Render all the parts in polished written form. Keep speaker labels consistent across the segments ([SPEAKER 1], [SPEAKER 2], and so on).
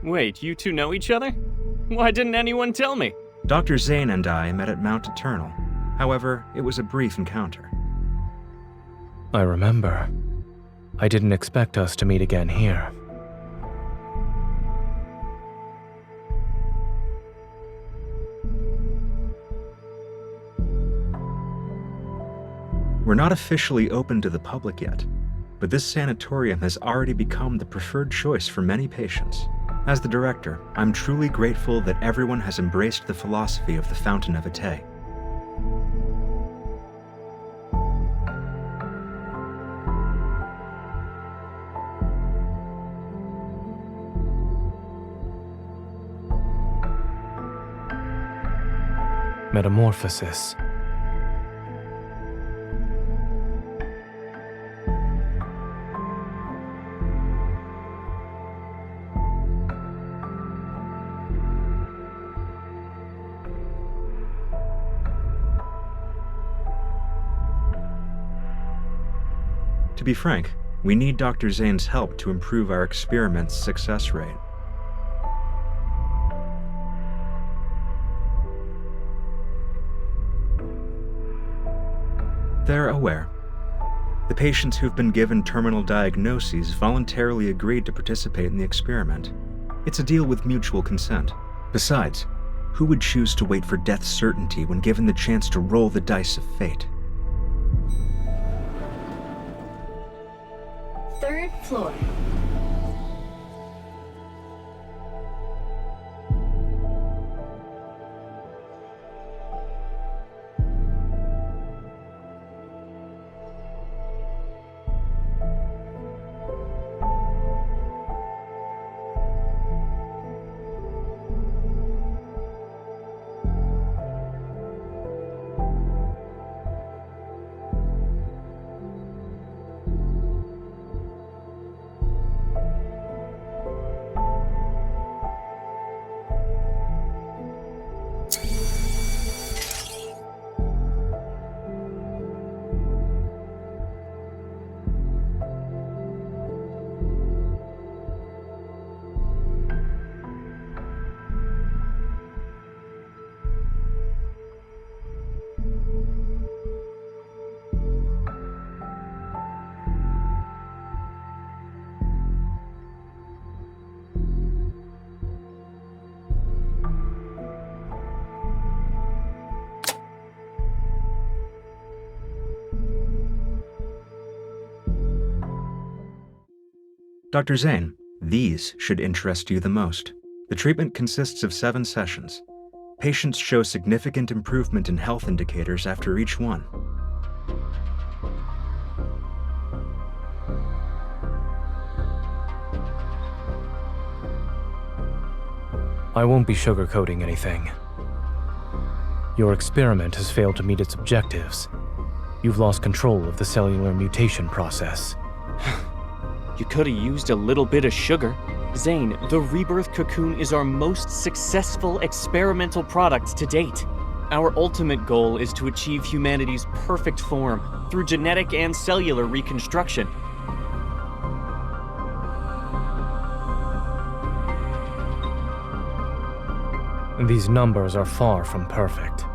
[SPEAKER 1] Wait, you two know each other? Why didn't anyone tell me?
[SPEAKER 2] Dr. Zane and I met at Mount Eternal. However, it was a brief encounter.
[SPEAKER 3] I remember. I didn't expect us to meet again here.
[SPEAKER 2] We're not officially open to the public yet, but this sanatorium has already become the preferred choice for many patients. As the director, I'm truly grateful that everyone has embraced the philosophy of the Fountain of Ate.
[SPEAKER 3] Metamorphosis.
[SPEAKER 2] To be frank, we need Dr. Zane's help to improve our experiment's success rate. They're aware. The patients who've been given terminal diagnoses voluntarily agreed to participate in the experiment. It's a deal with mutual consent. Besides, who would choose to wait for death's certainty when given the chance to roll the dice of fate?
[SPEAKER 4] Third floor.
[SPEAKER 2] Dr. Zane, these should interest you the most. The treatment consists of 7 sessions. Patients show significant improvement in health indicators after each one.
[SPEAKER 3] I won't be sugarcoating anything. Your experiment has failed to meet its objectives. You've lost control of the cellular mutation process.
[SPEAKER 1] You could have used a little bit of sugar. Zane, the rebirth cocoon is our most successful experimental product to date. Our ultimate goal is to achieve humanity's perfect form through genetic and cellular reconstruction.
[SPEAKER 3] These numbers are far from perfect.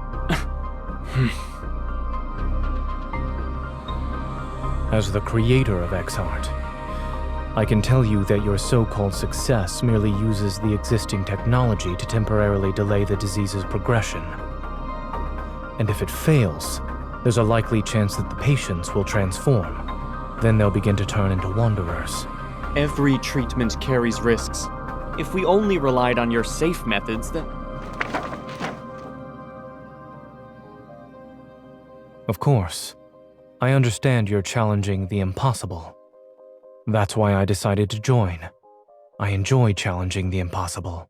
[SPEAKER 3] As the creator of X-Art, I can tell you that your so-called success merely uses the existing technology to temporarily delay the disease's progression. And if it fails, there's a likely chance that the patients will transform. Then they'll begin to turn into wanderers.
[SPEAKER 1] Every treatment carries risks. If we only relied on your safe methods, then...
[SPEAKER 3] Of course, I understand you're challenging the impossible. That's why I decided to join. I enjoy challenging the impossible.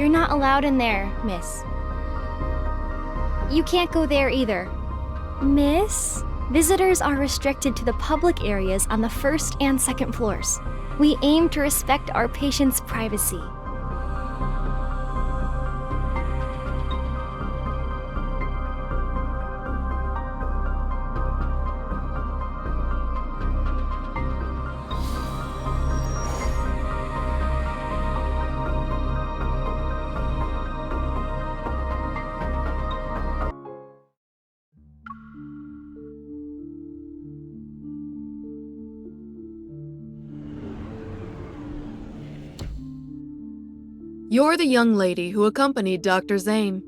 [SPEAKER 4] You're not allowed in there, miss. You can't go there either. Miss? Visitors are restricted to the public areas on the first and second floors. We aim to respect our patients' privacy.
[SPEAKER 5] You're the young lady who accompanied Dr. Zane.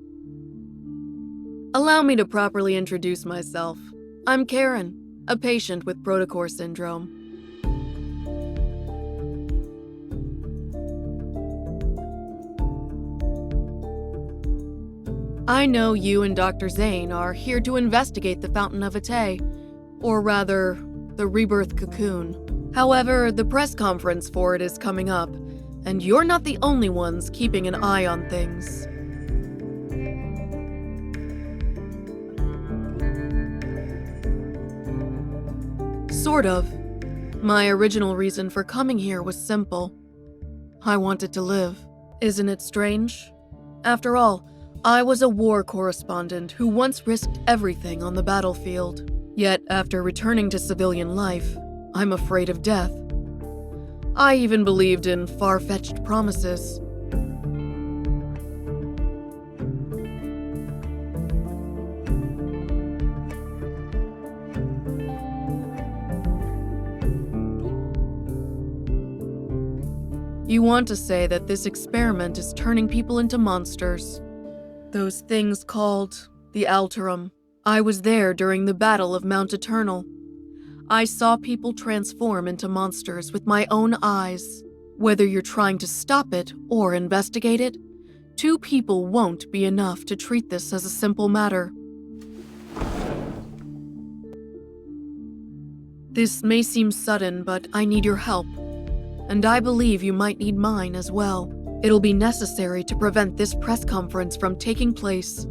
[SPEAKER 5] Allow me to properly introduce myself. I'm Karen, a patient with protocore syndrome. I know you and Dr. Zane are here to investigate the Fountain of Ate, or rather, the rebirth cocoon. However, the press conference for it is coming up, and you're not the only ones keeping an eye on things. Sort of. My original reason for coming here was simple. I wanted to live. Isn't it strange? After all, I was a war correspondent who once risked everything on the battlefield. Yet, after returning to civilian life, I'm afraid of death. I even believed in far-fetched promises. You want to say that this experiment is turning people into monsters. Those things called the Alterum. I was there during the Battle of Mount Eternal. I saw people transform into monsters with my own eyes. Whether you're trying to stop it or investigate it, 2 people won't be enough to treat this as a simple matter. This may seem sudden, but I need your help. And I believe you might need mine as well. It'll be necessary to prevent this press conference from taking place.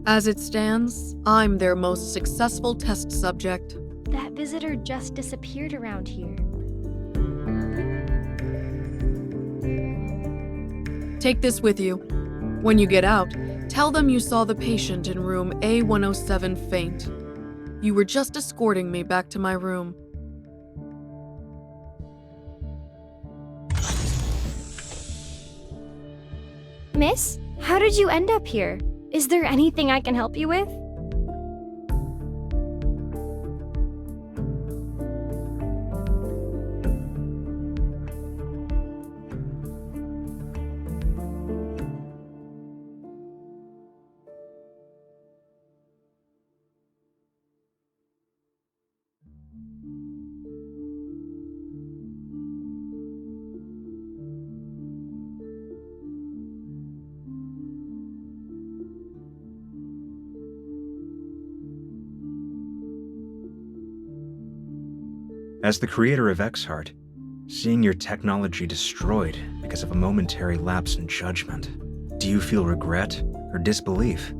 [SPEAKER 5] As it stands, I'm their most successful test subject.
[SPEAKER 4] That visitor just disappeared around here.
[SPEAKER 5] Take this with you. When you get out, tell them you saw the patient in room A107 faint. You were just escorting me back to my room.
[SPEAKER 4] Miss, how did you end up here? Is there anything I can help you with?
[SPEAKER 2] As the creator of Exart, seeing your technology destroyed because of a momentary lapse in judgment, do you feel regret or disbelief?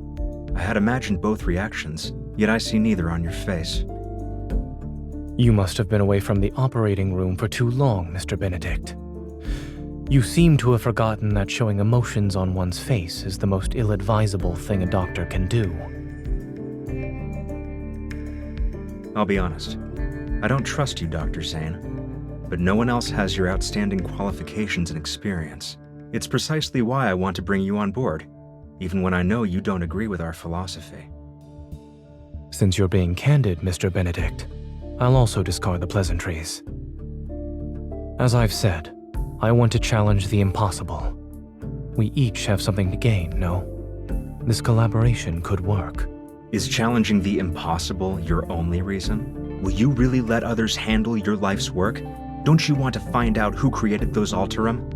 [SPEAKER 2] I had imagined both reactions, yet I see neither on your face.
[SPEAKER 3] You must have been away from the operating room for too long, Mr. Benedict. You seem to have forgotten that showing emotions on one's face is the most ill-advisable thing a doctor can do.
[SPEAKER 2] I'll be honest. I don't trust you, Dr. Zane, but no one else has your outstanding qualifications and experience. It's precisely why I want to bring you on board, even when I know you don't agree with our philosophy.
[SPEAKER 3] Since you're being candid, Mr. Benedict, I'll also discard the pleasantries. As I've said, I want to challenge the impossible. We each have something to gain, no? This collaboration could work.
[SPEAKER 2] Is challenging the impossible your only reason? Will you really let others handle your life's work? Don't you want to find out who created those Alterum?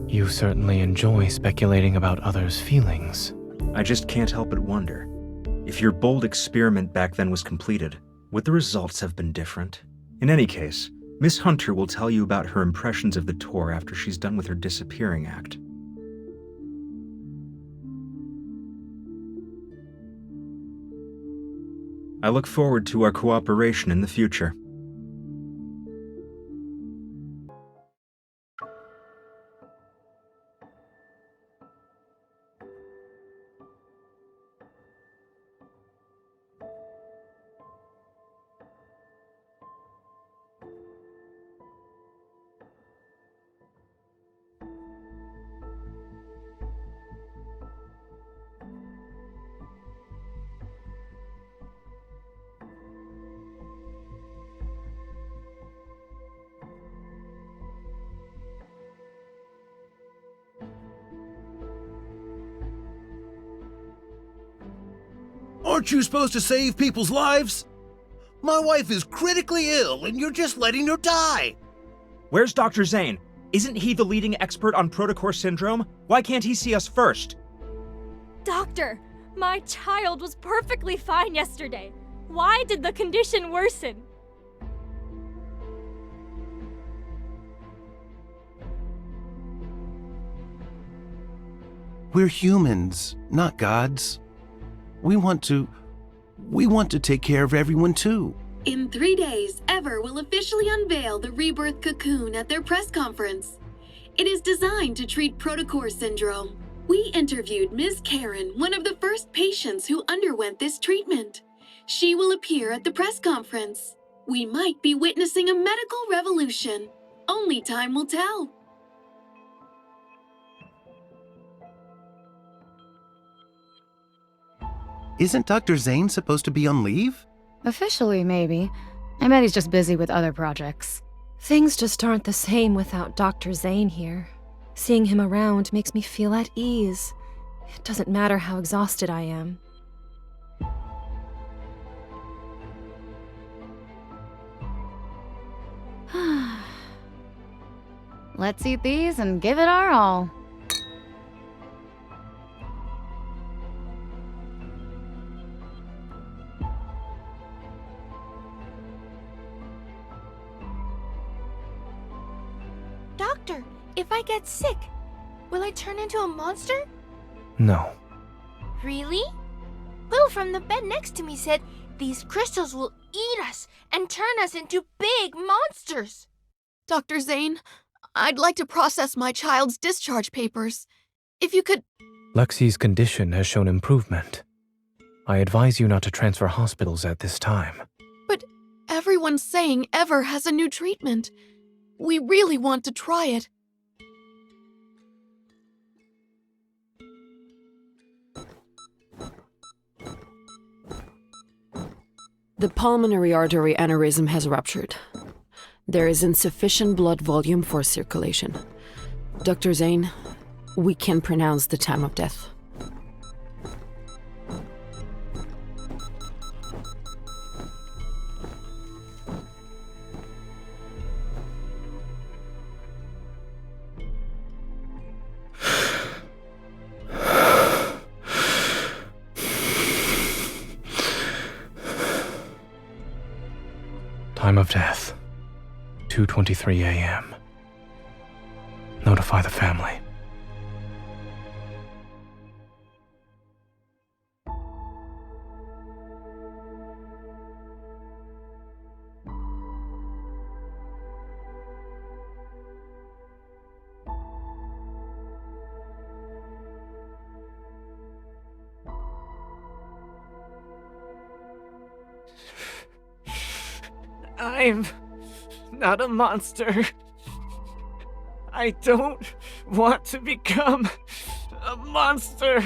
[SPEAKER 3] You certainly enjoy speculating about others' feelings.
[SPEAKER 2] I just can't help but wonder. If your bold experiment back then was completed, would the results have been different? In any case, Miss Hunter will tell you about her impressions of the tour after she's done with her disappearing act. I look forward to our cooperation in the future.
[SPEAKER 6] Aren't you supposed to save people's lives? My wife is critically ill and you're just letting her die.
[SPEAKER 2] Where's Dr. Zane? Isn't he the leading expert on protocore syndrome? Why can't he see us first?
[SPEAKER 7] Doctor, my child was perfectly fine yesterday. Why did the condition worsen?
[SPEAKER 6] We're humans, not gods. We want to take care of everyone too.
[SPEAKER 8] In 3 days, Ever will officially unveil the Rebirth Cocoon at their press conference. It is designed to treat protocore syndrome. We interviewed Ms. Karen, one of the first patients who underwent this treatment. She will appear at the press conference. We might be witnessing a medical revolution. Only time will tell.
[SPEAKER 6] Isn't Dr. Zane supposed to be on leave?
[SPEAKER 9] Officially, maybe. I bet he's just busy with other projects.
[SPEAKER 7] Things just aren't the same without Dr. Zane here. Seeing him around makes me feel at ease. It doesn't matter how exhausted I am.
[SPEAKER 9] Let's eat these and give it our all.
[SPEAKER 10] Doctor, if I get sick, will I turn into a monster?
[SPEAKER 3] No.
[SPEAKER 10] Really? Lou from the bed next to me said these crystals will eat us and turn us into big monsters.
[SPEAKER 5] Dr. Zane, I'd like to process my child's discharge papers. If you could...
[SPEAKER 3] Lexi's condition has shown improvement. I advise you not to transfer hospitals at this time.
[SPEAKER 5] But everyone's saying Ever has a new treatment. We really want to try it.
[SPEAKER 11] The pulmonary artery aneurysm has ruptured. There is insufficient blood volume for circulation. Dr. Zane, we can pronounce the time of death.
[SPEAKER 3] Time of death, 2:23 a.m. Notify the family.
[SPEAKER 1] I'm not a monster. I don't want to become a monster.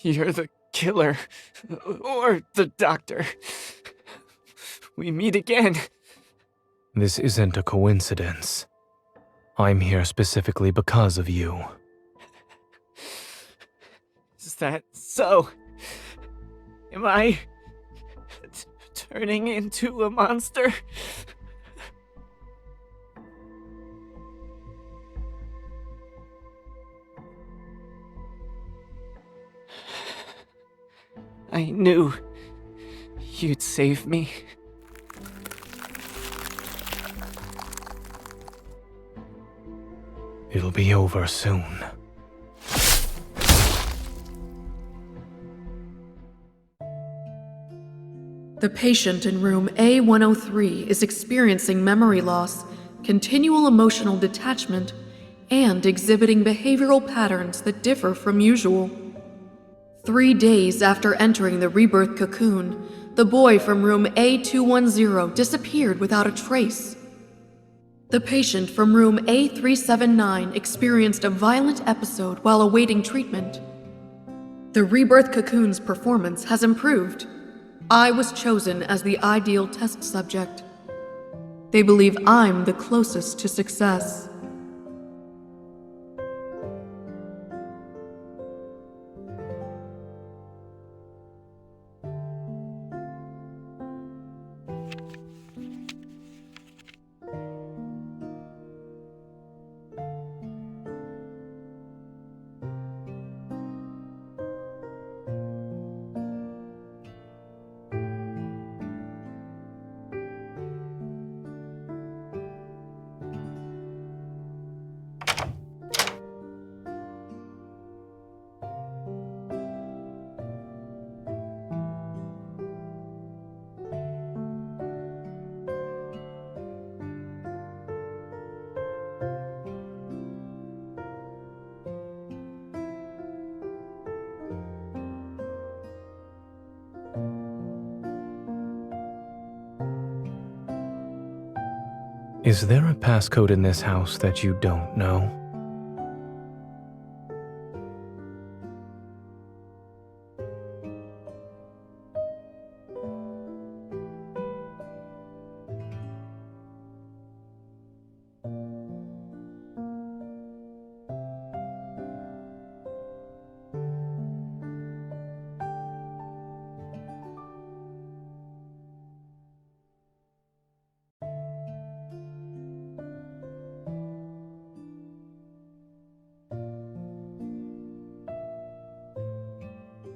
[SPEAKER 1] You're the killer, or the doctor. We meet again.
[SPEAKER 3] This isn't a coincidence. I'm here specifically because of you.
[SPEAKER 1] Is that so? Am I turning into a monster? I knew you'd save me.
[SPEAKER 3] It'll be over soon.
[SPEAKER 5] The patient in room A103 is experiencing memory loss, continual emotional detachment, and exhibiting behavioral patterns that differ from usual. 3 days after entering the rebirth cocoon, the boy from room A210 disappeared without a trace. The patient from room A379 experienced a violent episode while awaiting treatment. The rebirth cocoon's performance has improved. I was chosen as the ideal test subject. They believe I'm the closest to success.
[SPEAKER 3] Is there a passcode in this house that you don't know?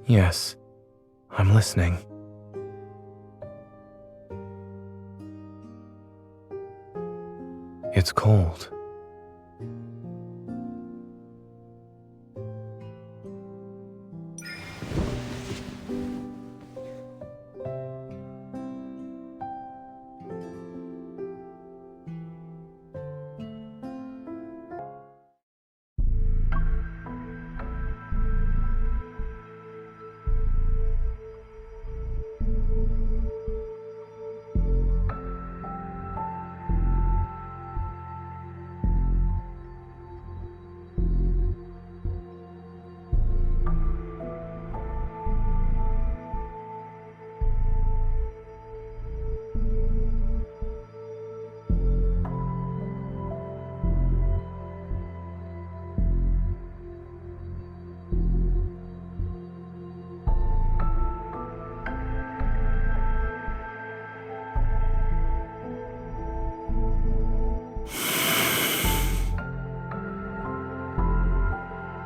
[SPEAKER 3] Yes, I'm listening. It's cold.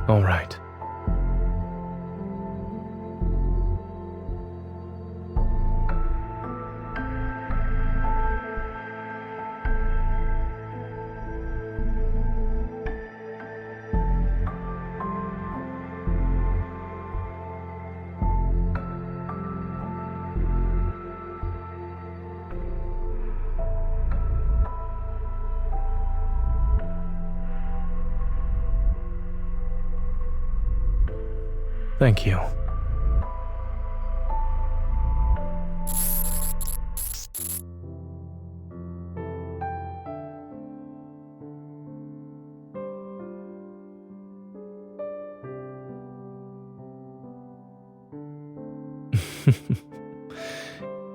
[SPEAKER 3] All right. Thank you.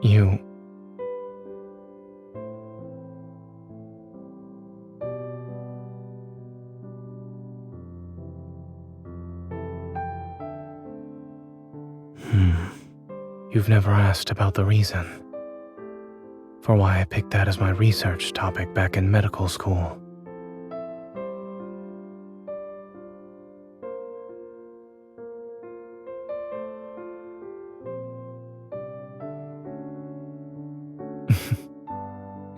[SPEAKER 3] You... You've never asked about the reason for why I picked that as my research topic back in medical school.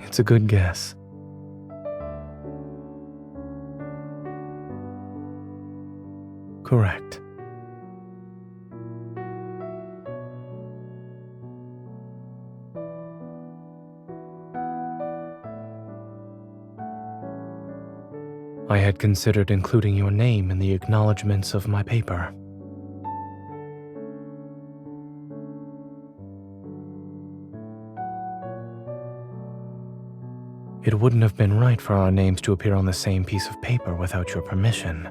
[SPEAKER 3] It's a good guess. Correct. I had considered including your name in the acknowledgments of my paper. It wouldn't have been right for our names to appear on the same piece of paper without your permission.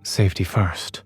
[SPEAKER 3] Safety first.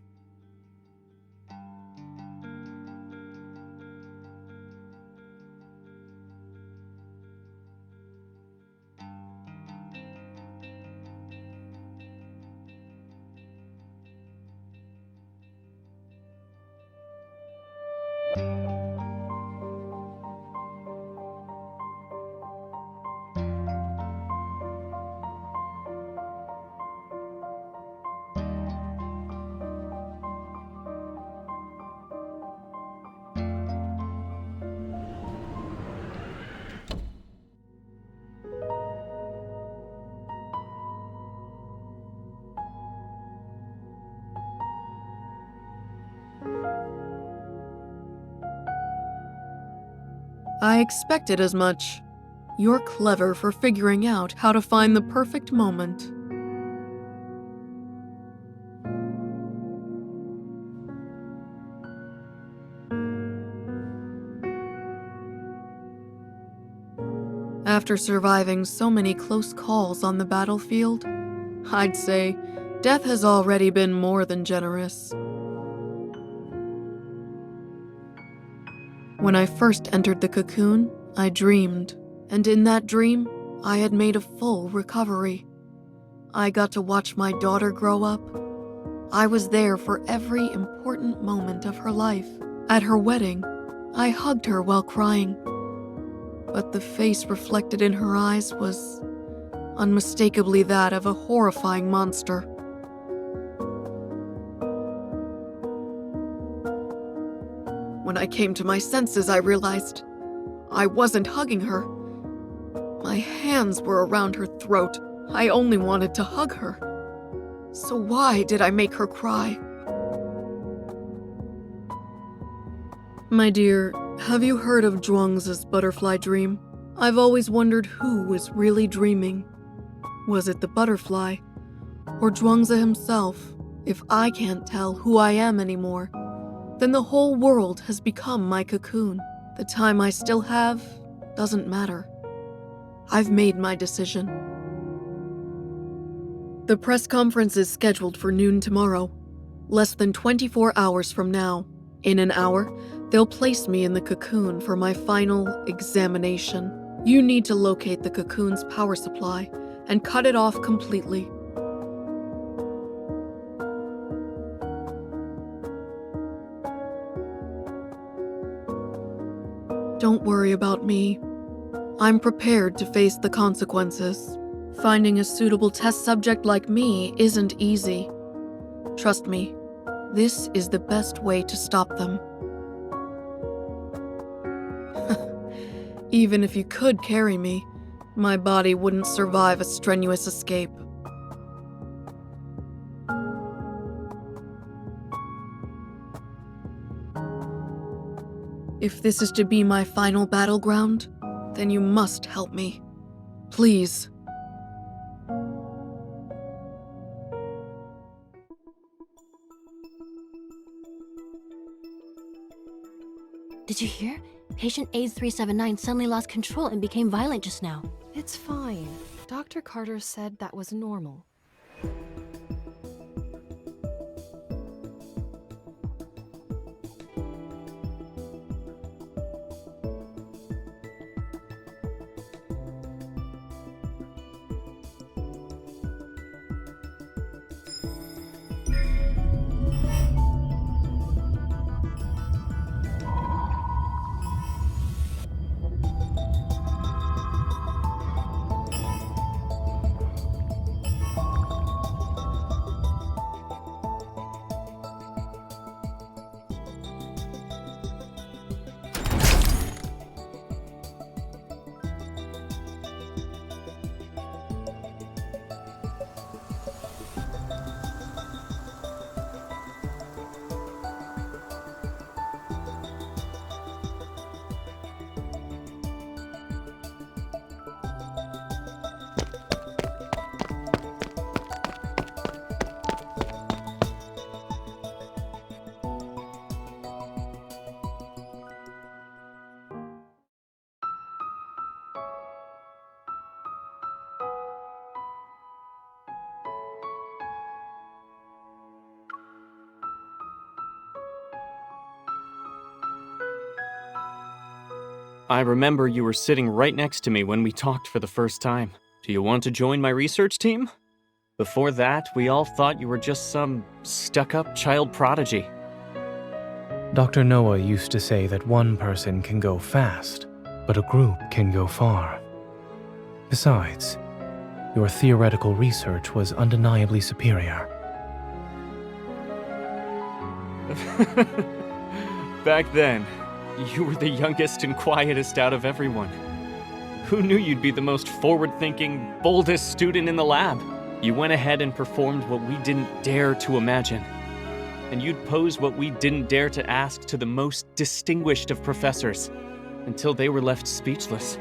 [SPEAKER 5] I expected as much. You're clever for figuring out how to find the perfect moment. After surviving so many close calls on the battlefield, I'd say death has already been more than generous. When I first entered the cocoon, I dreamed, and in that dream, I had made a full recovery. I got to watch my daughter grow up. I was there for every important moment of her life. At her wedding, I hugged her while crying. But the face reflected in her eyes was unmistakably that of a horrifying monster. When I came to my senses, I realized I wasn't hugging her. My hands were around her throat. I only wanted to hug her. So why did I make her cry? My dear, have you heard of Zhuangzi's butterfly dream? I've always wondered who was really dreaming. Was it the butterfly? Or Zhuangzi himself? If I can't tell who I am anymore, then the whole world has become my cocoon. The time I still have doesn't matter. I've made my decision. The press conference is scheduled for noon tomorrow, less than 24 hours from now. In an hour, they'll place me in the cocoon for my final examination. You need to locate the cocoon's power supply and cut it off completely. Don't worry about me. I'm prepared to face the consequences. Finding a suitable test subject like me isn't easy. Trust me, this is the best way to stop them. Even if you could carry me, my body wouldn't survive a strenuous escape. If this is to be my final battleground, then you must help me. Please.
[SPEAKER 12] Did you hear? Patient AIDS-379 suddenly lost control and became violent just now.
[SPEAKER 7] It's fine. Dr. Carter said that was normal.
[SPEAKER 1] I remember you were sitting right next to me when we talked for the first time. Do you want to join my research team? Before that, we all thought you were just some stuck-up child prodigy.
[SPEAKER 3] Dr. Noah used to say that one person can go fast, but a group can go far. Besides, your theoretical research was undeniably superior.
[SPEAKER 1] Back then, you were the youngest and quietest out of everyone. Who knew you'd be the most forward-thinking, boldest student in the lab? You went ahead and performed what we didn't dare to imagine. And you'd pose what we didn't dare to ask to the most distinguished of professors, until they were left speechless.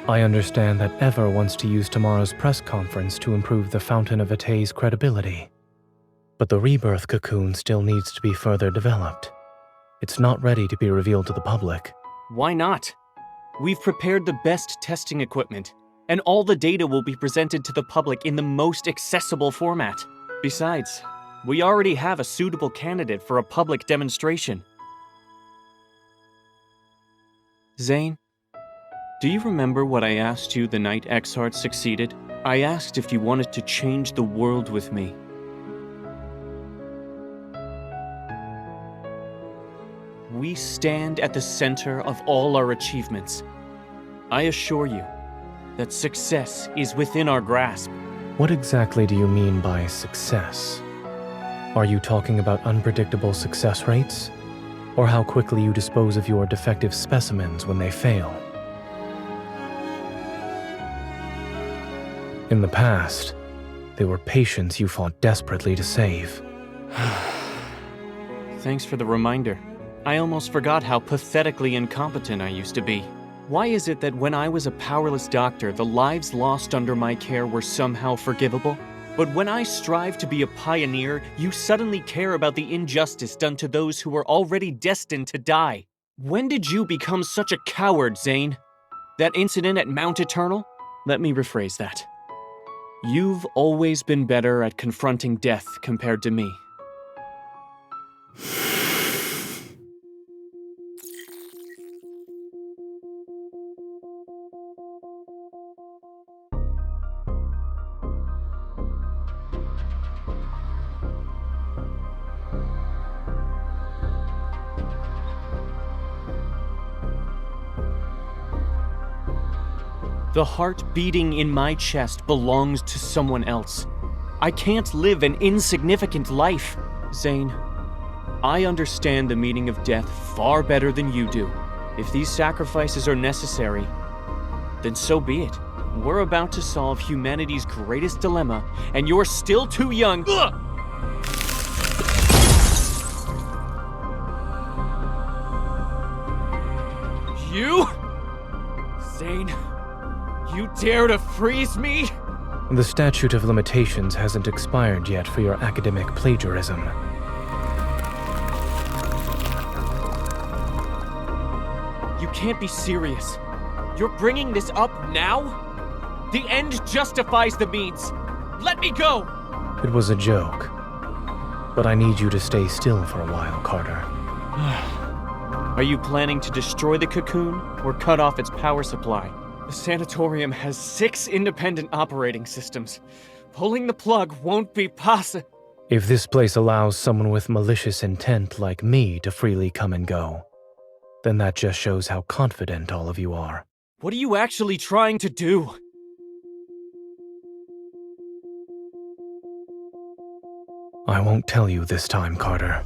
[SPEAKER 3] I understand that Ever wants to use tomorrow's press conference to improve the Fountain of Ate's credibility. But the rebirth cocoon still needs to be further developed. It's not ready to be revealed to the public.
[SPEAKER 1] Why not? We've prepared the best testing equipment, and all the data will be presented to the public in the most accessible format. Besides, we already have a suitable candidate for a public demonstration. Zane, do you remember what I asked you the night Exart succeeded? I asked if you wanted to change the world with me. We stand at the center of all our achievements. I assure you that success is within our grasp.
[SPEAKER 3] What exactly do you mean by success? Are you talking about unpredictable success rates? Or how quickly you dispose of your defective specimens when they fail? In the past, they were patients you fought desperately to save.
[SPEAKER 1] Thanks for the reminder. I almost forgot how pathetically incompetent I used to be. Why is it that when I was a powerless doctor, the lives lost under my care were somehow forgivable? But when I strive to be a pioneer, you suddenly care about the injustice done to those who were already destined to die. When did you become such a coward, Zane? That incident at Mount Eternal? Let me rephrase that. You've always been better at confronting death compared to me. The heart beating in my chest belongs to someone else. I can't live an insignificant life. Zane, I understand the meaning of death far better than you do. If these sacrifices are necessary, then so be it. We're about to solve humanity's greatest dilemma, and you're still too young. Ugh! You? Zane, you dare to freeze me?
[SPEAKER 3] The statute of limitations hasn't expired yet for your academic plagiarism.
[SPEAKER 1] You can't be serious. You're bringing this up now? The end justifies the means. Let me go!
[SPEAKER 3] It was a joke. But I need you to stay still for a while, Carter.
[SPEAKER 1] Are you planning to destroy the cocoon or cut off its power supply? The sanatorium has 6 independent operating systems. Pulling the plug won't be possible.
[SPEAKER 3] If this place allows someone with malicious intent like me to freely come and go, then that just shows how confident all of you are.
[SPEAKER 1] What are you actually trying to do?
[SPEAKER 3] I won't tell you this time, Carter.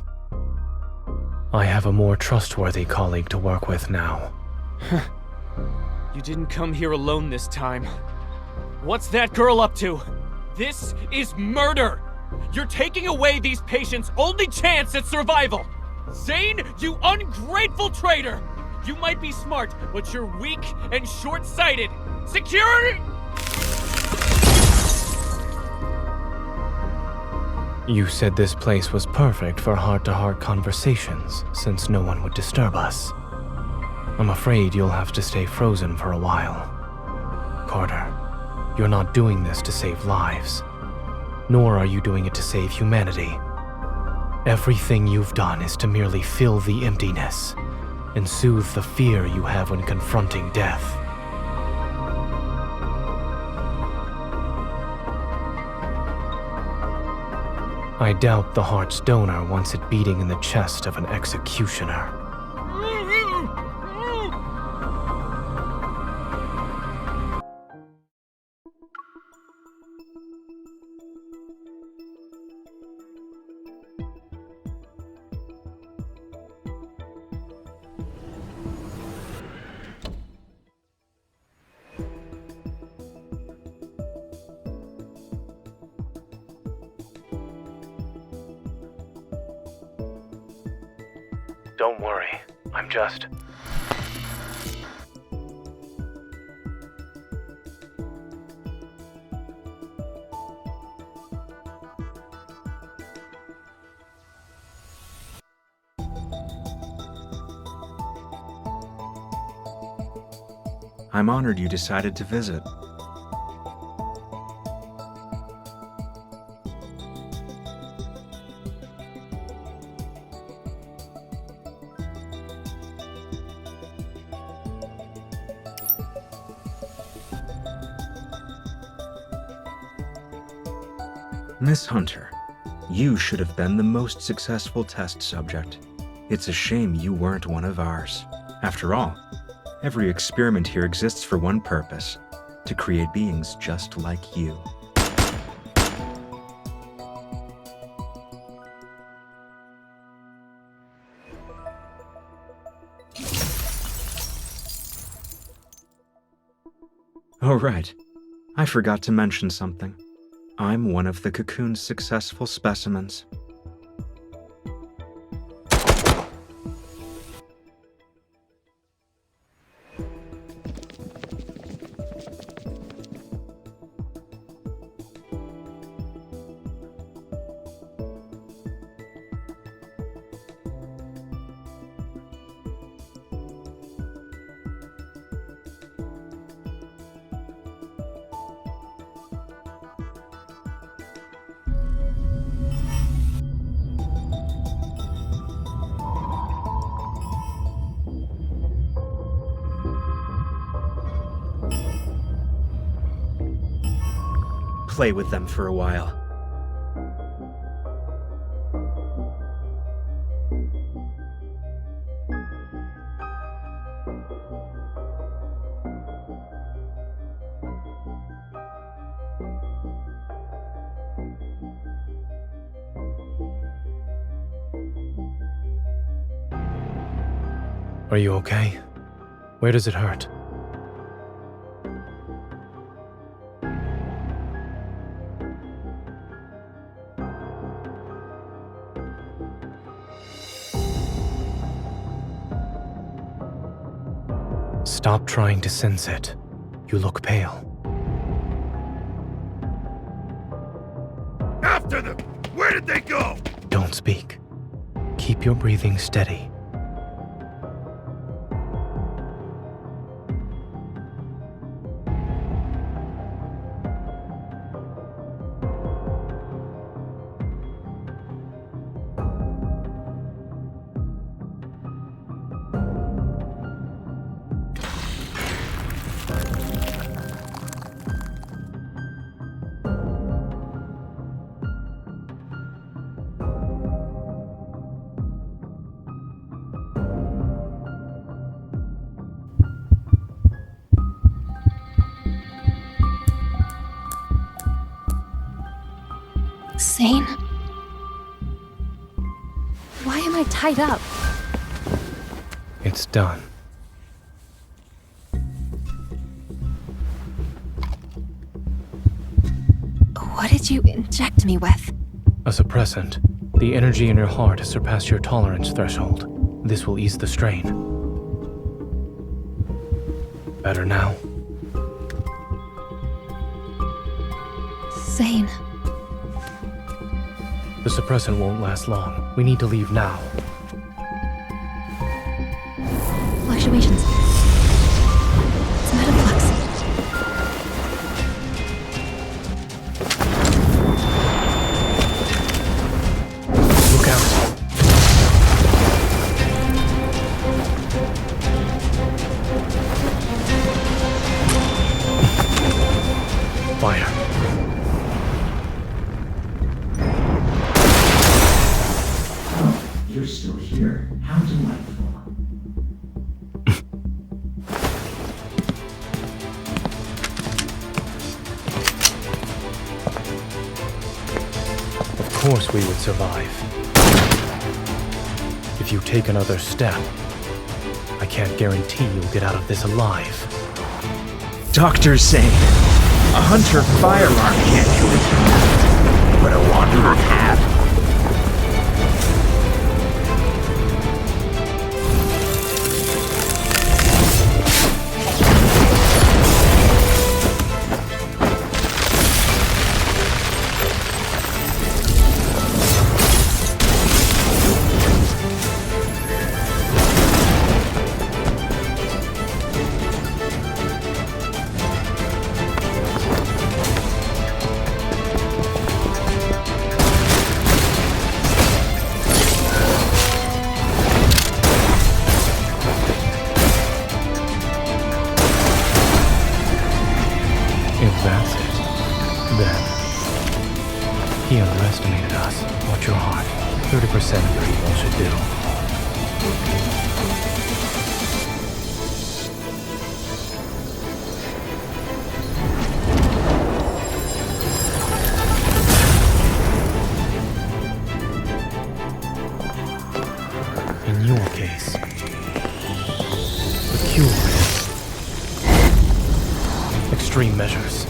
[SPEAKER 3] I have a more trustworthy colleague to work with now.
[SPEAKER 1] You didn't come here alone this time. What's that girl up to? This is murder! You're taking away these patients' only chance at survival! Zane, you ungrateful traitor! You might be smart, but you're weak and short-sighted! Security!
[SPEAKER 3] You said this place was perfect for heart-to-heart conversations, since no one would disturb us. I'm afraid you'll have to stay frozen for a while. Carter, you're not doing this to save lives, nor are you doing it to save humanity. Everything you've done is to merely fill the emptiness and soothe the fear you have when confronting death. I doubt the heart's donor wants it beating in the chest of an executioner. Don't worry, I'm just...
[SPEAKER 2] I'm honored you decided to visit. Miss Hunter, you should have been the most successful test subject. It's a shame you weren't one of ours. After all, every experiment here exists for one purpose: to create beings just like you. Oh, right. I forgot to mention something. I'm one of the cocoon's successful specimens. Play with them for a while.
[SPEAKER 3] Are you okay? Where does it hurt? Stop trying to sense it. You look pale.
[SPEAKER 6] After them! Where did they go?
[SPEAKER 3] Don't speak. Keep your breathing steady.
[SPEAKER 7] Zane? Why am I tied up?
[SPEAKER 3] It's done.
[SPEAKER 7] What did you inject me with?
[SPEAKER 3] A suppressant. The energy in your heart has surpassed your tolerance threshold. This will ease the strain. Better now?
[SPEAKER 7] Zane.
[SPEAKER 3] The suppressant won't last long. We need to leave now.
[SPEAKER 7] Fluctuations. It's metaflux.
[SPEAKER 3] Look out. Fire.
[SPEAKER 2] You're still here. How delightful.
[SPEAKER 3] Of course we would survive. If you take another step, I can't guarantee you'll get out of this alive.
[SPEAKER 2] Dr. Zane, a hunter firearm can't do it, but a wanderer can.
[SPEAKER 3] If that's it, then he underestimated us. Watch your heart. 30% of your evil should do. In your case, the cure is extreme measures.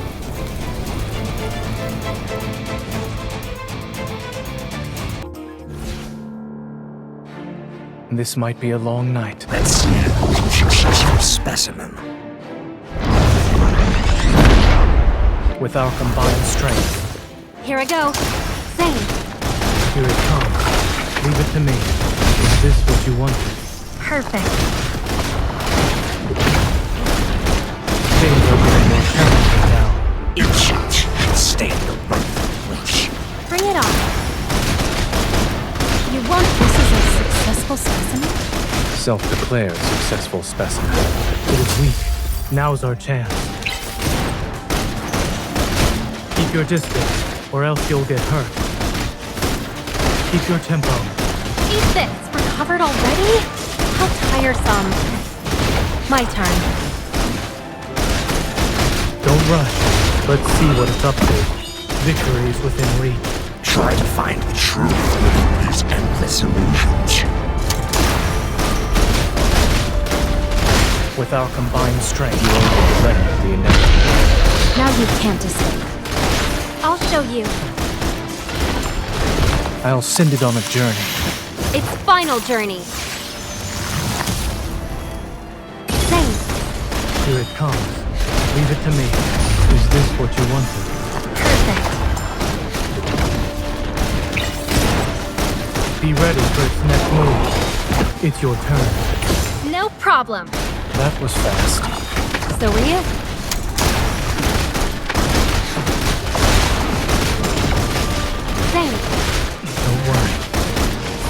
[SPEAKER 3] This might be a long night.
[SPEAKER 2] Let's see a specimen.
[SPEAKER 3] With our combined strength,
[SPEAKER 7] Here I go. Zane.
[SPEAKER 3] here it comes. Leave it to me. Is this what you wanted?
[SPEAKER 7] Perfect.
[SPEAKER 3] Things are getting more challenging now.
[SPEAKER 2] Inch. Stay in the right place.
[SPEAKER 7] Bring it on. You want this as a successful specimen?
[SPEAKER 3] Self-declared successful specimen. It is weak. Now's our chance. Keep your distance, or else you'll get hurt. Keep your tempo.
[SPEAKER 7] Eat this! Recovered already? How tiresome. My turn.
[SPEAKER 3] Don't rush. Let's see what it's up to. Victory is within reach.
[SPEAKER 2] Try to find the truth within these endless illusions.
[SPEAKER 3] With our combined strength, you only delay the inevitable.
[SPEAKER 7] Now you can't escape. I'll show you.
[SPEAKER 3] I'll send it on a journey.
[SPEAKER 7] Its final journey. Zane,
[SPEAKER 3] Here it comes. Leave it to me. Is this what you wanted?
[SPEAKER 7] Perfect.
[SPEAKER 3] Be ready for its next move. It's your turn.
[SPEAKER 7] No problem.
[SPEAKER 3] That was fast.
[SPEAKER 7] So are you? Zane,
[SPEAKER 3] Don't worry.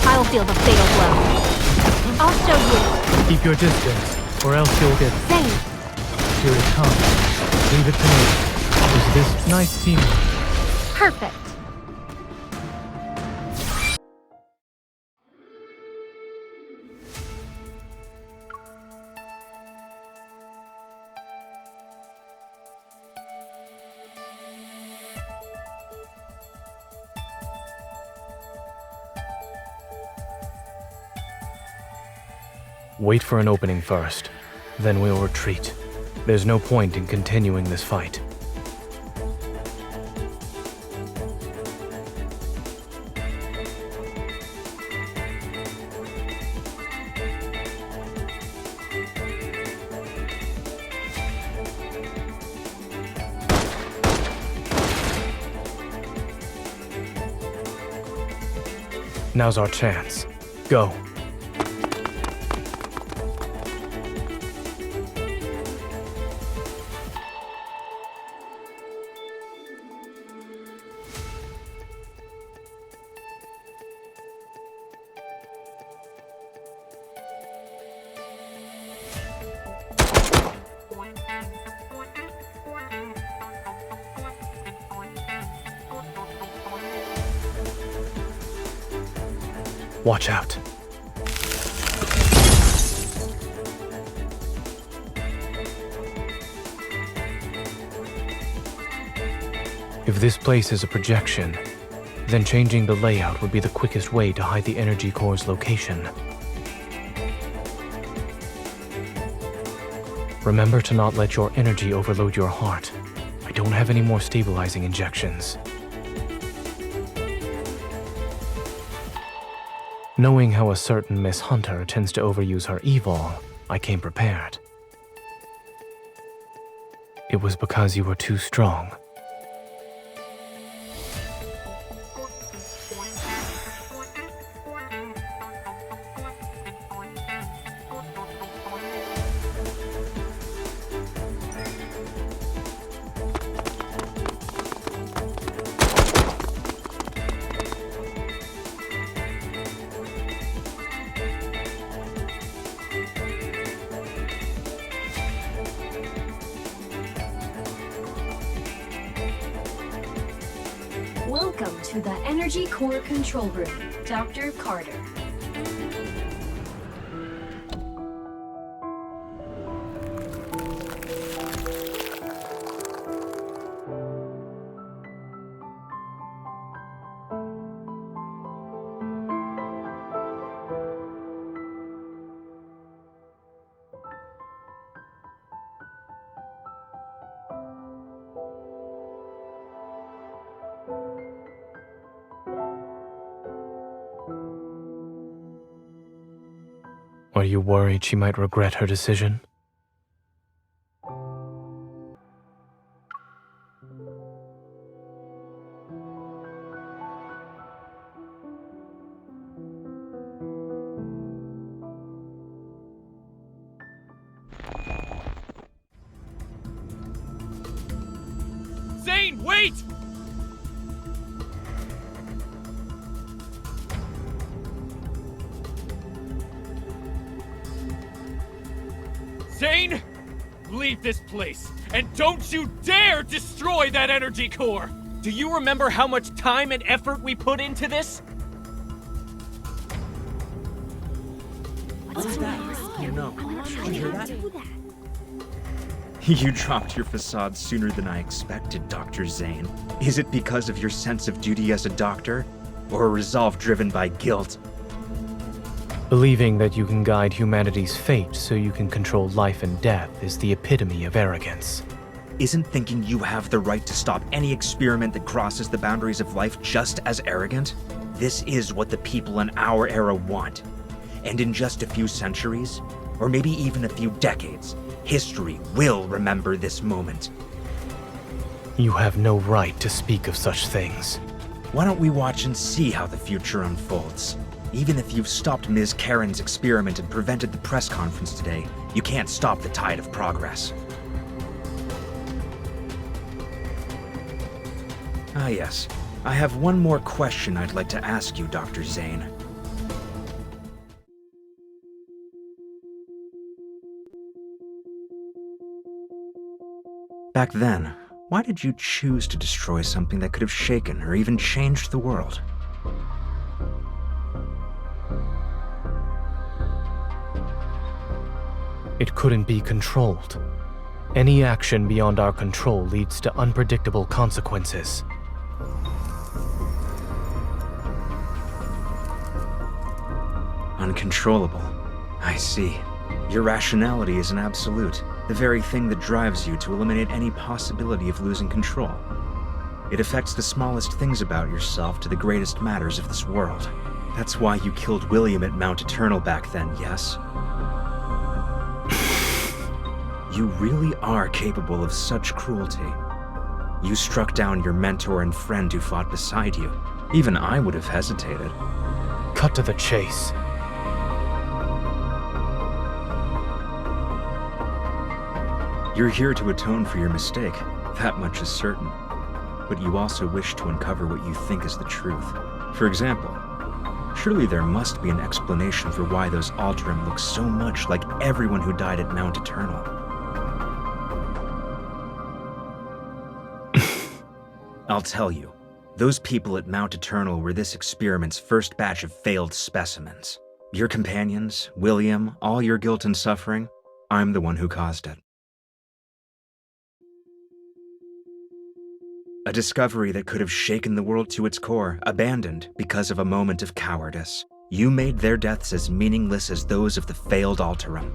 [SPEAKER 7] I'll deal the fatal blow. I'll show you.
[SPEAKER 3] Keep your distance, or else you'll get...
[SPEAKER 7] Zane,
[SPEAKER 3] Here it comes. Leave it to me. Is this nice team?
[SPEAKER 7] perfect.
[SPEAKER 3] Wait for an opening first. Then we'll retreat. There's no point in continuing this fight. Now's our chance. Go. Watch out. If this place is a projection, then changing the layout would be the quickest way to hide the energy core's location. Remember to not let your energy overload your heart. I don't have any more stabilizing injections. Knowing how a certain Miss Hunter tends to overuse her evil, I came prepared. It was because you were too strong.
[SPEAKER 13] Welcome to the Energy Core Control Room, Dr. Carter.
[SPEAKER 3] Are you worried she might regret her decision?
[SPEAKER 1] Zane, wait! Zane, leave this place, and don't you dare destroy that energy core! Do you remember how much time and effort we put into this?
[SPEAKER 2] What's that? Oh no. Did you hear that? You dropped your facade sooner than I expected, Dr. Zane. Is it because of your sense of duty as a doctor, or a resolve driven by guilt?
[SPEAKER 3] Believing that you can guide humanity's fate so you can control life and death is the epitome of arrogance.
[SPEAKER 2] Isn't thinking you have the right to stop any experiment that crosses the boundaries of life just as arrogant? This is what the people in our era want. And in just a few centuries, or maybe even a few decades, history will remember this moment.
[SPEAKER 3] You have no right to speak of such things.
[SPEAKER 2] Why don't we watch and see how the future unfolds? Even if you've stopped Ms. Karen's experiment and prevented the press conference today, you can't stop the tide of progress. Ah yes, I have one more question I'd like to ask you, Dr. Zane. Back then, why did you choose to destroy something that could have shaken or even changed the world?
[SPEAKER 3] It couldn't be controlled. Any action beyond our control leads to unpredictable consequences.
[SPEAKER 2] Uncontrollable. I see. Your rationality is an absolute, the very thing that drives you to eliminate any possibility of losing control. It affects the smallest things about yourself to the greatest matters of this world. That's why you killed William at Mount Eternal back then, yes? You really are capable of such cruelty. You struck down your mentor and friend who fought beside you. Even I would have hesitated.
[SPEAKER 3] Cut to the chase.
[SPEAKER 2] You're here to atone for your mistake, that much is certain. But you also wish to uncover what you think is the truth. For example, surely there must be an explanation for why those Alterum look so much like everyone who died at Mount Eternal. I'll tell you, those people at Mount Eternal were this experiment's first batch of failed specimens. Your companions, William, all your guilt and suffering, I'm the one who caused it. A discovery that could have shaken the world to its core, abandoned because of a moment of cowardice. You made their deaths as meaningless as those of the failed Alterum.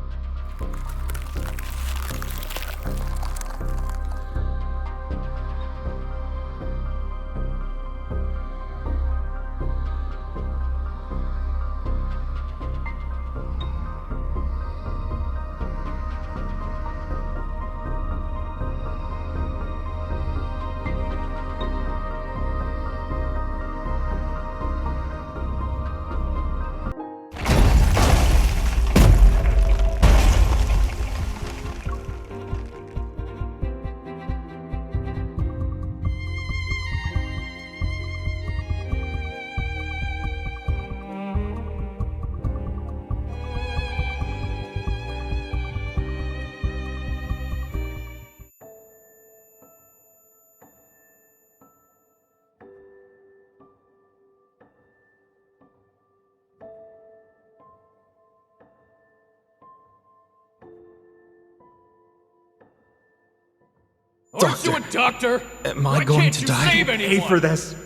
[SPEAKER 1] Aren't you a doctor?
[SPEAKER 2] Am
[SPEAKER 1] Why
[SPEAKER 2] I going
[SPEAKER 1] can't
[SPEAKER 2] to
[SPEAKER 1] you
[SPEAKER 2] die?
[SPEAKER 1] save
[SPEAKER 2] Pay
[SPEAKER 1] anyone?
[SPEAKER 2] for this?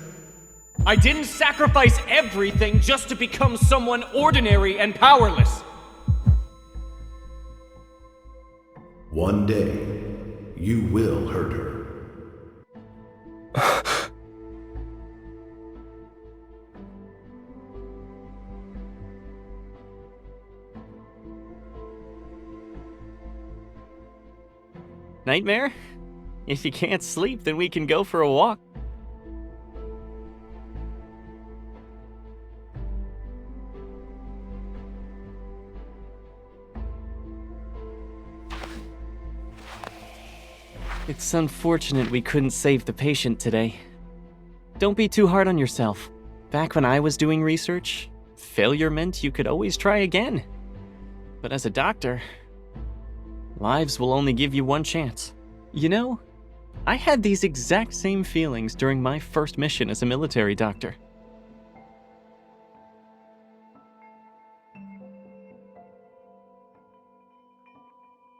[SPEAKER 1] I didn't sacrifice everything just to become someone ordinary and powerless.
[SPEAKER 6] One day, you will hurt her.
[SPEAKER 1] Nightmare? If you can't sleep, then we can go for a walk. It's unfortunate we couldn't save the patient today. Don't be too hard on yourself. Back when I was doing research, failure meant you could always try again. But as a doctor, lives will only give you one chance. You know, I had these exact same feelings during my first mission as a military doctor.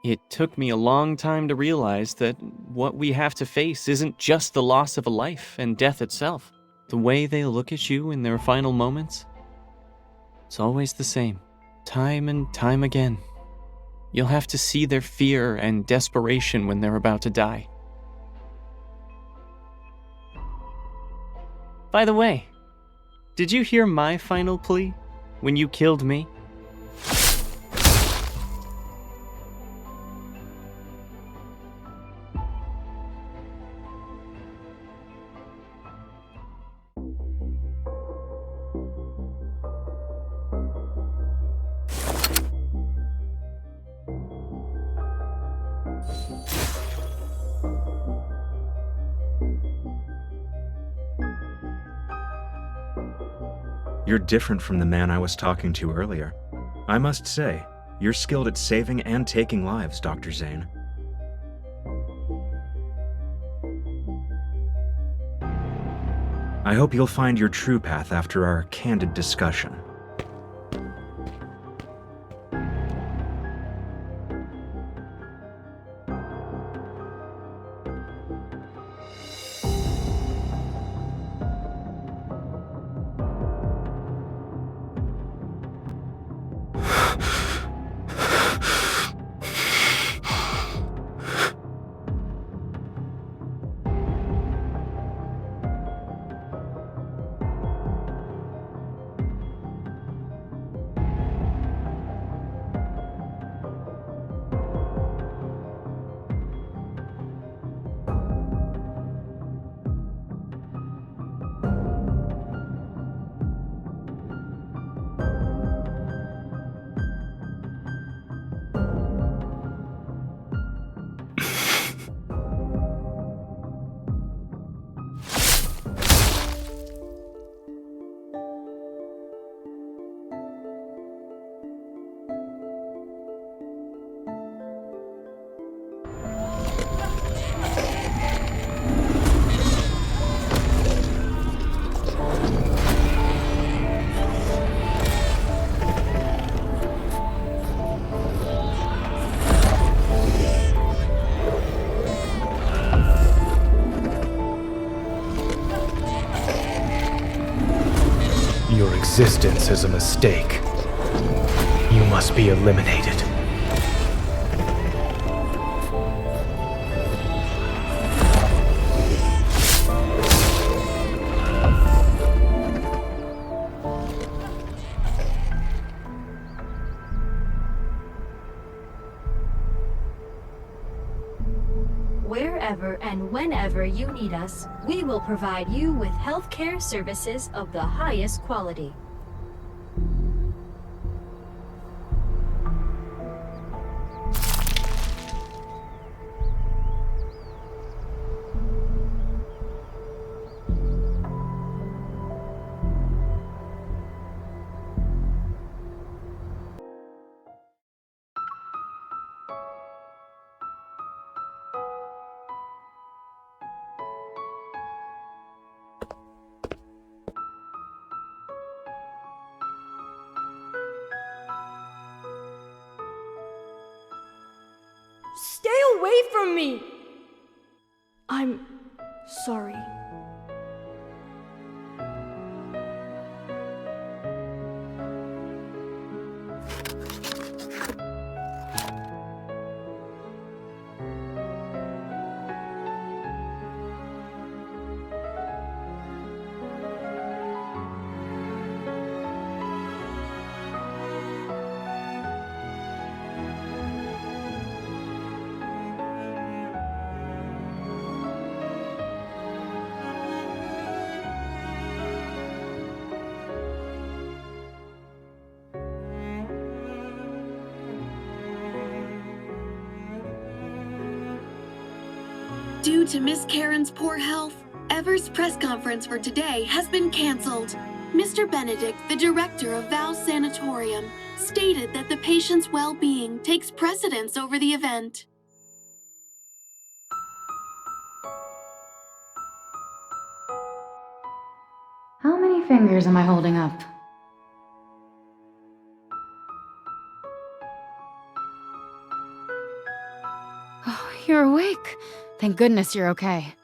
[SPEAKER 1] It took me a long time to realize that what we have to face isn't just the loss of a life and death itself. The way they look at you in their final moments, it's always the same, time and time again. You'll have to see their fear and desperation when they're about to die. By the way, did you hear my final plea when you killed me?
[SPEAKER 2] You're different from the man I was talking to earlier. I must say, you're skilled at saving and taking lives, Dr. Zane. I hope you'll find your true path after our candid discussion.
[SPEAKER 3] Your existence is a mistake. You must be eliminated.
[SPEAKER 13] Wherever and whenever you need us, we will provide you with healthcare services of the highest quality.
[SPEAKER 14] Stay away from me! I'm sorry.
[SPEAKER 8] Due to Miss Karen's poor health, Ever's press conference for today has been canceled. Mr. Benedict, the director of Val's Sanatorium, stated that the patient's well-being takes precedence over the event.
[SPEAKER 9] How many fingers am I holding up? Oh, you're awake. Thank goodness you're okay.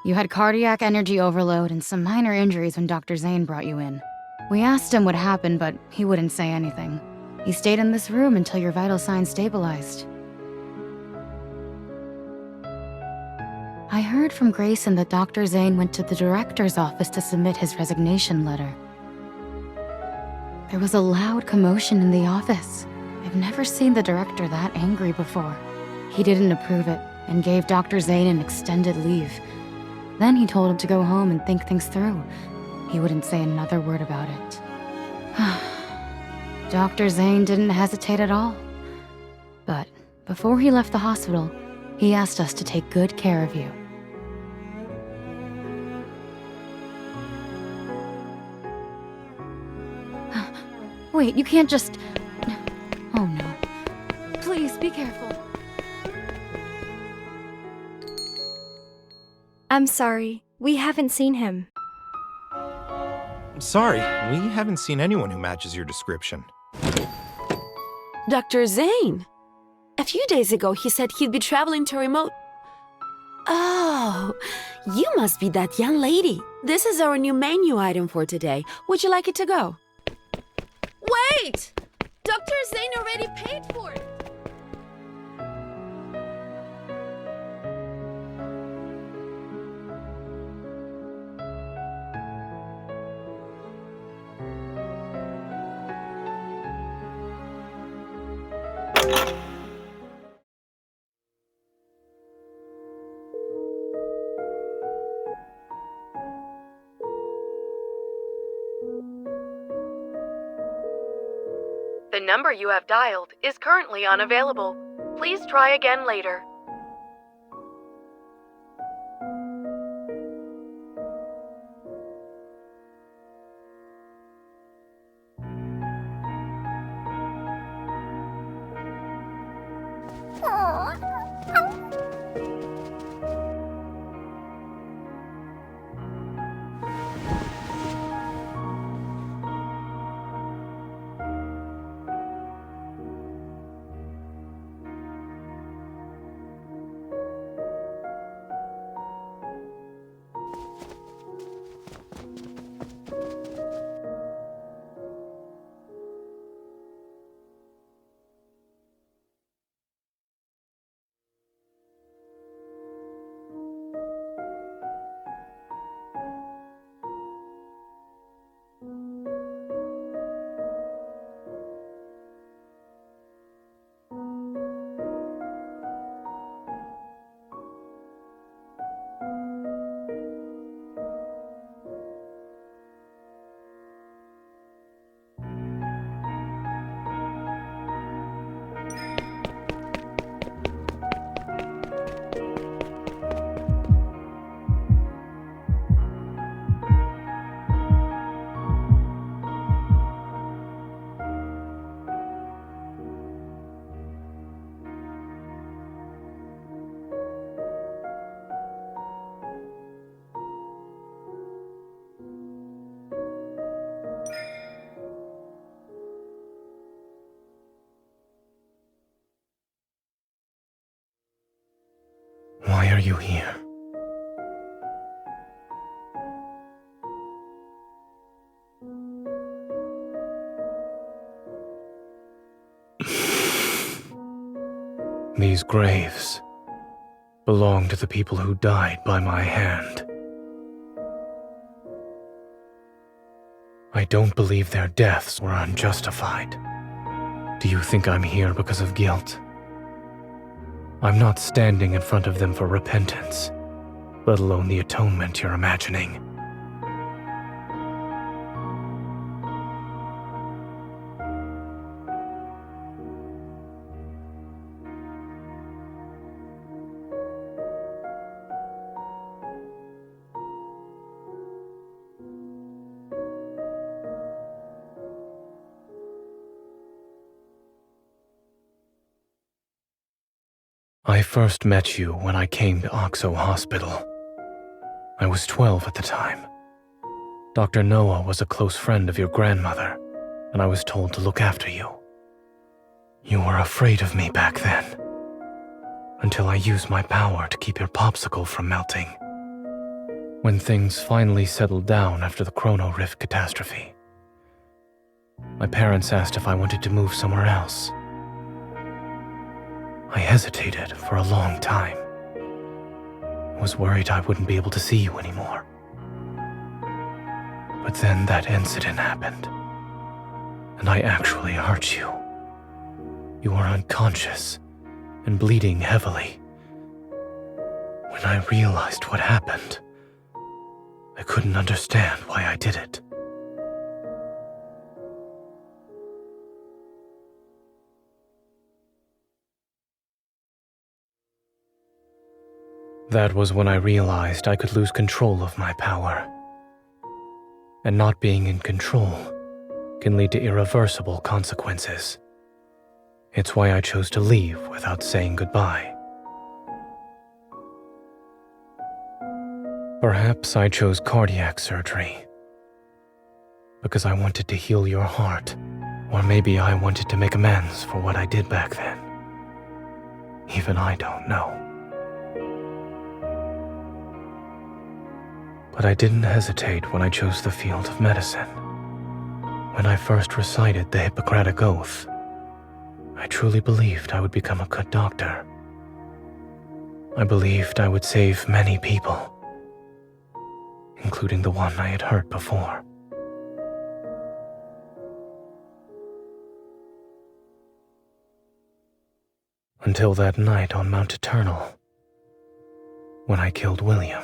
[SPEAKER 9] You had cardiac energy overload and some minor injuries when Dr. Zane brought you in. We asked him what happened, but he wouldn't say anything. He stayed in this room until your vital signs stabilized. I heard from Grayson that Dr. Zane went to the director's office to submit his resignation letter. There was a loud commotion in the office. I've never seen the director that angry before. He didn't approve it and gave Dr. Zane an extended leave. Then he told him to go home and think things through. He wouldn't say another word about it. Dr. Zane didn't hesitate at all. But before he left the hospital, he asked us to take good care of you. Wait, you can't just... Oh no. Please, be careful.
[SPEAKER 4] I'm sorry. We haven't seen him.
[SPEAKER 15] Sorry, we haven't seen anyone who matches your description.
[SPEAKER 11] Dr. Zane! A few days ago, he said he'd be traveling to remote... Oh, you must be that young lady. This is our new menu item for today. Would you like it to go?
[SPEAKER 5] Wait! Dr. Zane already paid for it!
[SPEAKER 7] The number you have dialed is currently unavailable. Please try again later. Why are you here? These graves belong to the people who died by my hand. I don't believe their deaths were unjustified. Do you think I'm here because of guilt? I'm not standing in front of them for repentance, let alone the atonement you're imagining. I first met you when I came to Oxo Hospital. I was 12 at the time. Dr. Noah was a close friend of your grandmother, and I was told to look after you. You were afraid of me back then, until I used my power to keep your popsicle from melting. When things finally settled down after the Chrono Rift catastrophe, my parents asked if I wanted to move somewhere else. I hesitated for a long time. I was worried I wouldn't be able to see you anymore. But then that incident happened, and I actually hurt you. You were unconscious and bleeding heavily. When I realized what happened, I couldn't understand why I did it. That was when I realized I could lose control of my power. And not being in control
[SPEAKER 3] can lead to irreversible consequences. It's why I chose to leave without saying goodbye. Perhaps I chose cardiac surgery because I wanted to heal your heart, or maybe I wanted to make amends for what I did back then. Even I don't know. But I didn't hesitate when I chose the field of medicine. When I first recited the Hippocratic Oath, I truly believed I would become a good doctor. I believed I would save many people, including the one I had hurt before. Until that night on Mount Eternal, when I killed William.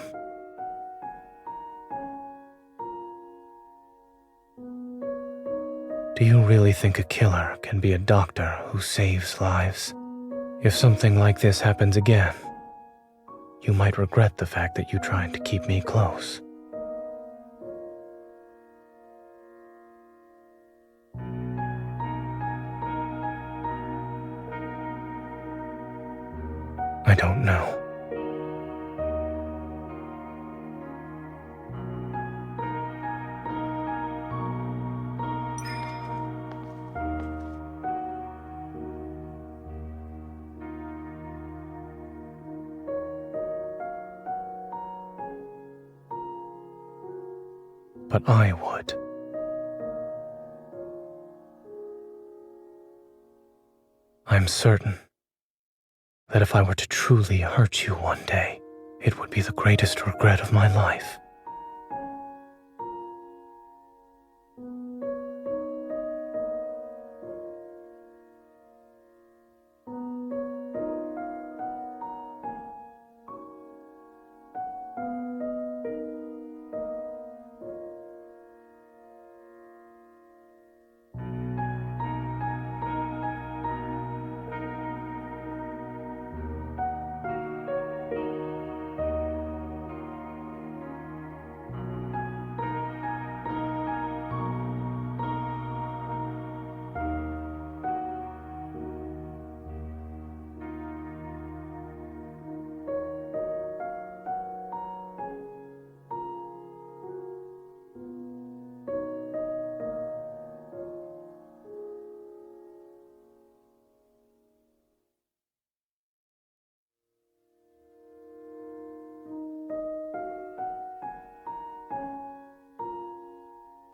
[SPEAKER 3] Do you really think a killer can be a doctor who saves lives? If something like this happens again, you might regret the fact that you tried to keep me close. I don't know. But I would. I'm certain that if I were to truly hurt you one day, it would be the greatest regret of my life.